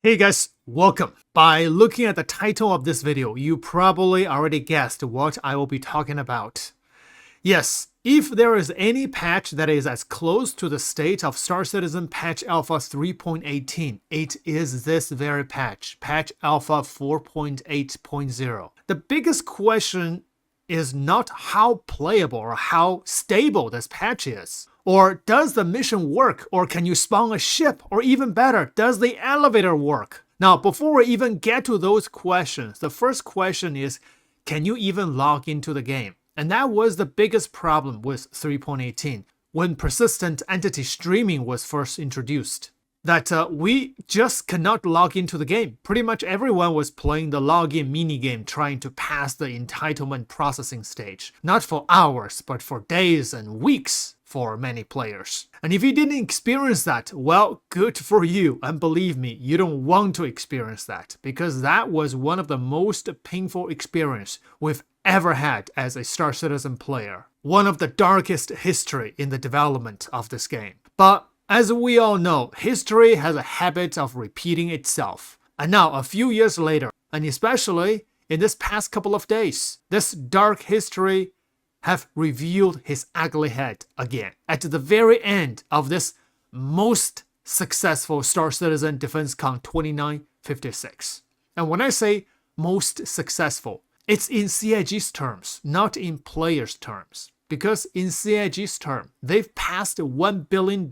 Hey guys, welcome. By looking at the title of this video, you probably already guessed what I will be talking about. Yes, if there is any patch that is as close to the state of Star Citizen Patch Alpha 3.18, it is this very patch, Patch Alpha 4.8.0. The biggest question is not how playable or how stable this patch is. Or does the mission work? Or can you spawn a ship? Or even better, does the elevator work? Now, before we even get to those questions, the first question is, can you even log into the game? And that was the biggest problem with 3.18 when persistent entity streaming was first introduced. That we just cannot log into the game. Pretty much everyone was playing the login minigame trying to pass the entitlement processing stage. Not for hours, but for days and weeks for many players. And if you didn't experience that, well, good for you. And believe me, you don't want to experience that because that was one of the most painful experiences we've ever had as a Star Citizen player. One of the darkest history in the development of this game. But as we all know, history has a habit of repeating itself. And now, a few years later, and especially in this past couple of days, this dark history have revealed his ugly head again at the very end of this most successful Star Citizen DefenseCon 2956. And when I say most successful, it's in CIG's terms, not in players' terms. Because in CIG's term, they've passed $1 billion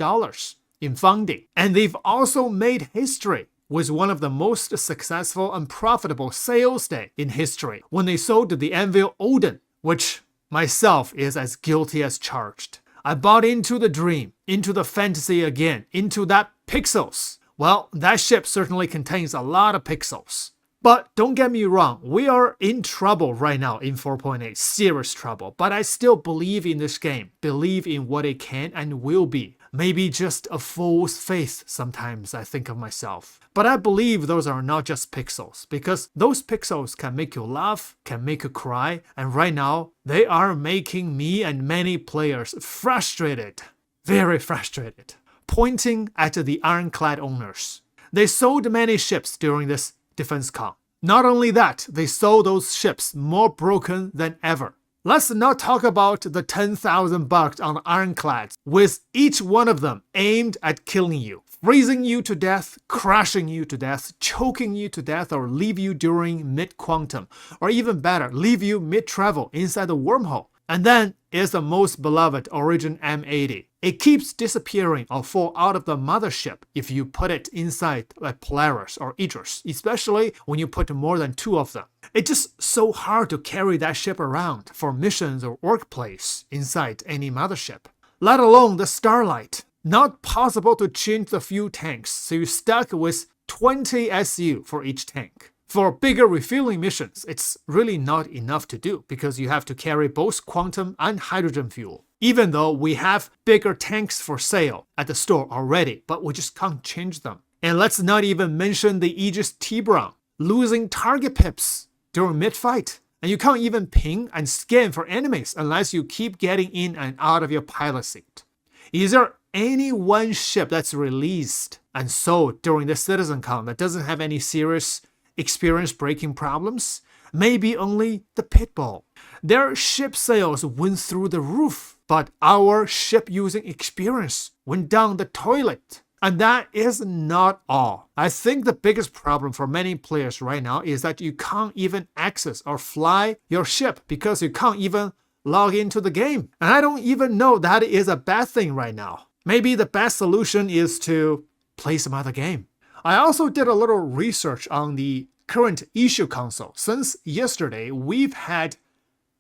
in funding. And they've also made history with one of the most successful and profitable sales day in history when they sold the Anvil Odin, which myself is as guilty as charged. I bought into the dream, into the fantasy again, into that pixels. Well, that ship certainly contains a lot of pixels. But don't get me wrong, we are in trouble right now in 4.8, serious trouble. But I still believe in this game, believe in what it can and will be. Maybe just a false faith sometimes, I think of myself. But I believe those are not just pixels, because those pixels can make you laugh, can make you cry, and right now, they are making me and many players frustrated. Very frustrated. Pointing at the ironclad owners. They sold many ships during this DefenseCon. Not only that, they sold those ships more broken than ever. Let's not talk about the 10,000 bugs on the ironclads, with each one of them aimed at killing you, freezing you to death, crushing you to death, choking you to death, or leave you during mid-quantum, or even better, leave you mid-travel inside the wormhole. And then is the most beloved Origin M80. It keeps disappearing or fall out of the mothership if you put it inside a Polaris or Idris, especially when you put more than 2 of them. It's just so hard to carry that ship around for missions or workplace inside any mothership. Let alone the Starlight. Not possible to change the fuel tanks, so you're stuck with 20 SU for each tank. For bigger refueling missions, it's really not enough to do because you have to carry both quantum and hydrogen fuel. Even though we have bigger tanks for sale at the store already, but we just can't change them. And let's not even mention the Aegis T-Brown, losing target pips during mid-fight. And you can't even ping and scan for enemies unless you keep getting in and out of your pilot seat. Is there any one ship that's released and sold during the CitizenCon that doesn't have any serious experience breaking problems? Maybe only the Pitbull. Their ship sales went through the roof, but our ship using experience went down the toilet. And that is not all. I think the biggest problem for many players right now is that you can't even access or fly your ship because you can't even log into the game. And I don't even know that is a bad thing right now. Maybe the best solution is to play some other game. I also did a little research on the current issue console. Since yesterday, we've had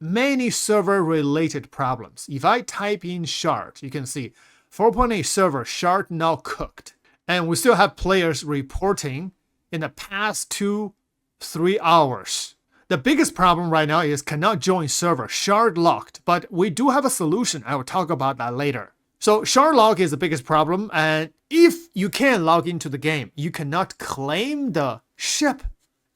many server-related problems. If I type in shard, you can see 4.8 server shard now cooked. And we still have players reporting in the past 2-3 hours. The biggest problem right now is cannot join server, shard locked, but we do have a solution. I will talk about that later. So shard lock is the biggest problem, and if you can log into the game, you cannot claim the ship.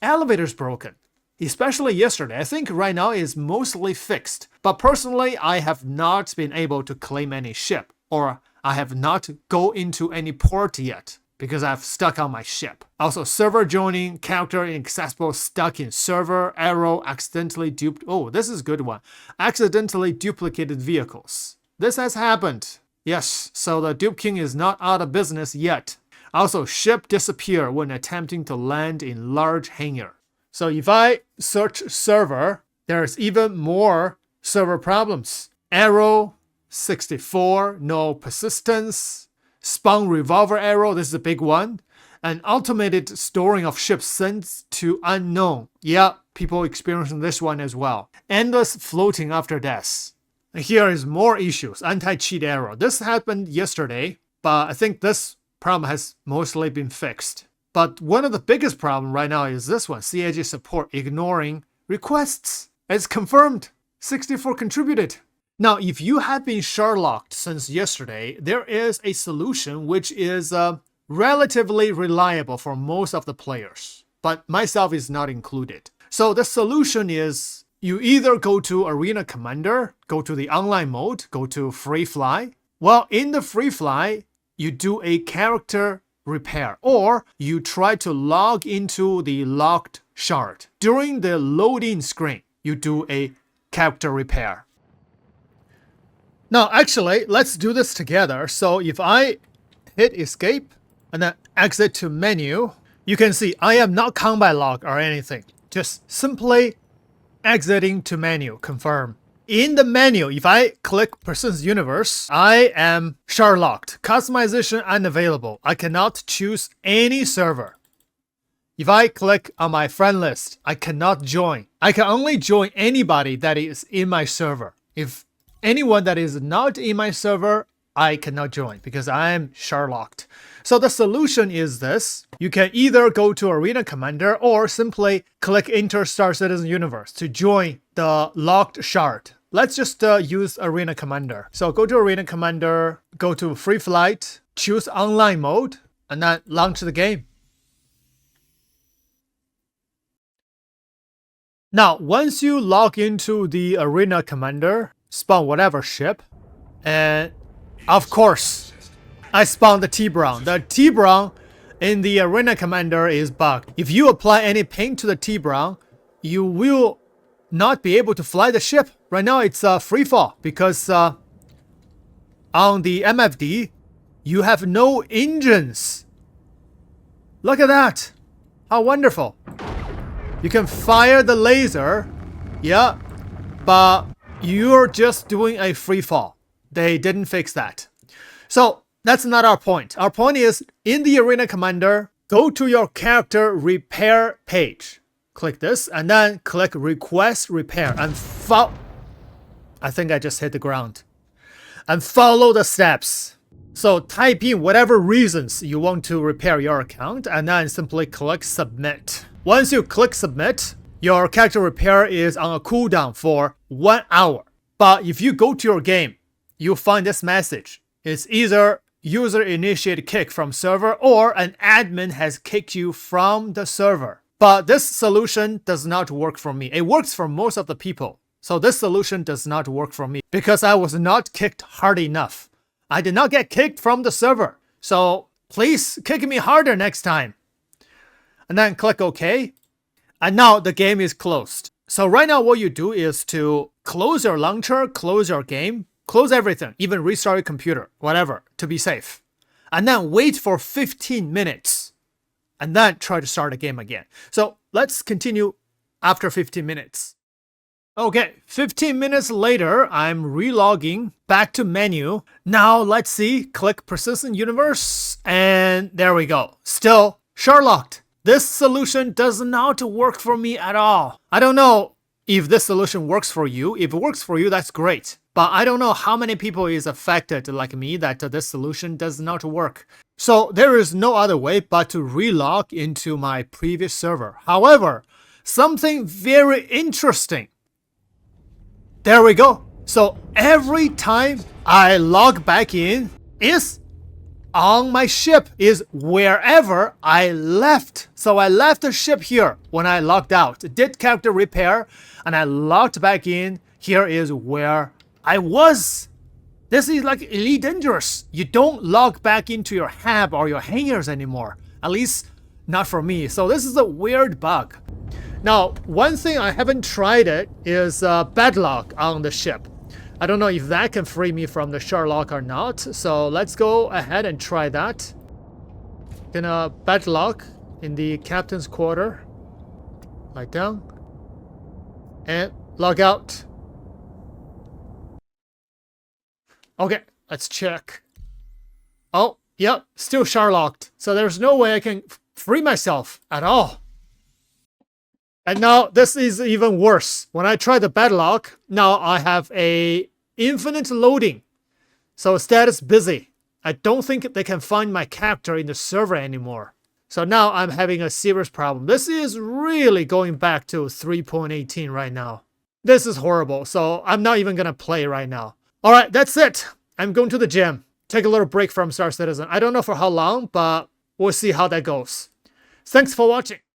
Elevator's broken. Especially yesterday. I think right now is mostly fixed. But personally, I have not been able to claim any ship, or I have not go into any port yet. because I've stuck on my ship. Also, server joining, character inaccessible, stuck in server, arrow, accidentally duped. Oh, this is a good one. Accidentally duplicated vehicles. This has happened. Yes, so the Dupe King is not out of business yet. Also, ship disappear when attempting to land in large hangar. So if I search server, there's even more server problems. Arrow 64, no persistence. Spawn revolver arrow, this is a big one. An automated storing of ships sent to unknown. Yeah, people experiencing this one as well. Endless floating after death. Here is more issues. Anti-cheat error. This happened yesterday, but I think this problem has mostly been fixed. But one of the biggest problems right now is this one. CIG support ignoring requests. It's confirmed. 64 contributed. Now, if you have been shardlocked since yesterday, there is a solution which is relatively reliable for most of the players, but myself is not included. So the solution is you either go to Arena Commander, go to the online mode, go to Free Fly. Well, in the Free Fly, you do a character repair, or you try to log into the locked shard. During the load-in screen, you do a character repair. Now, actually, let's do this together. So if I hit escape and then exit to menu, you can see I am not count by log or anything. Just simply exiting to menu, confirm. In the menu, if I click Person's Universe, I am shardlocked. Customization unavailable. I cannot choose any server. If I click on my friend list, I cannot join. I can only join anybody that is in my server. If anyone that is not in my server, I cannot join because I am shardlocked. So the solution is this. You can either go to Arena Commander or simply click Enter Star Citizen Universe to join the locked shard. Let's just use Arena Commander. So go to Arena Commander, go to Free Flight, choose online mode, and then launch the game. Now, once you log into the Arena Commander, spawn whatever ship, and of course, I spawned the T-Brown. The T-Brown in the Arena Commander is bugged. If you apply any ping to the T-Brown, you will not be able to fly the ship. Right now it's free fall because on the MFD, you have no engines. Look at that. How wonderful. You can fire the laser, yeah, but you're just doing a free fall. They didn't fix that. So that's not our point. Our point is in the Arena Commander, go to your character repair page. Click this and then click request repair and I think I just hit the ground. And follow the steps. So type in whatever reasons you want to repair your account and then simply click submit. Once you click submit, your character repair is on a cooldown for 1 hour. But if you go to your game, you'll find this message. It's either user initiated kick from server or an admin has kicked you from the server. But this solution does not work for me. It works for most of the people. So this solution does not work for me because I was not kicked hard enough. I did not get kicked from the server. So please kick me harder next time. And then click OK. And now the game is closed. So right now what you do is to close your launcher, close your game, close everything, even restart your computer, whatever, to be safe. And then wait for 15 minutes. And then try to start the game again. So let's continue after 15 minutes. Okay, 15 minutes later, I'm relogging back to menu. Now let's see, click Persistent Universe, and there we go. Still shardlocked. This solution does not work for me at all. I don't know if this solution works for you. If it works for you, that's great. But I don't know how many people is affected like me that this solution does not work. So there is no other way but to relog into my previous server. However, something very interesting. There we go. So every time I log back in is on my ship is wherever I left. So I left the ship here when I logged out, did character repair, and I logged back in. Here is where I was. This is like Elite Dangerous. You don't log back into your hab or your hangers anymore. At least not for me. So this is a weird bug. Now, one thing I haven't tried it is bed lock on the ship. I don't know if that can free me from the shard lock or not. So let's go ahead and try that. Gonna bed lock in the captain's quarter. Lie down. And log out. Okay, let's check. Oh, yep, still shard locked. So there's no way I can free myself at all. And now this is even worse. When I try the bed lock, now I have a infinite loading. So status busy. I don't think they can find my character in the server anymore. So now I'm having a serious problem. This is really going back to 3.18 right now. This is horrible. So I'm not even gonna play right now. All right, that's it. I'm going to the gym. Take a little break from Star Citizen. I don't know for how long, but we'll see how that goes. Thanks for watching.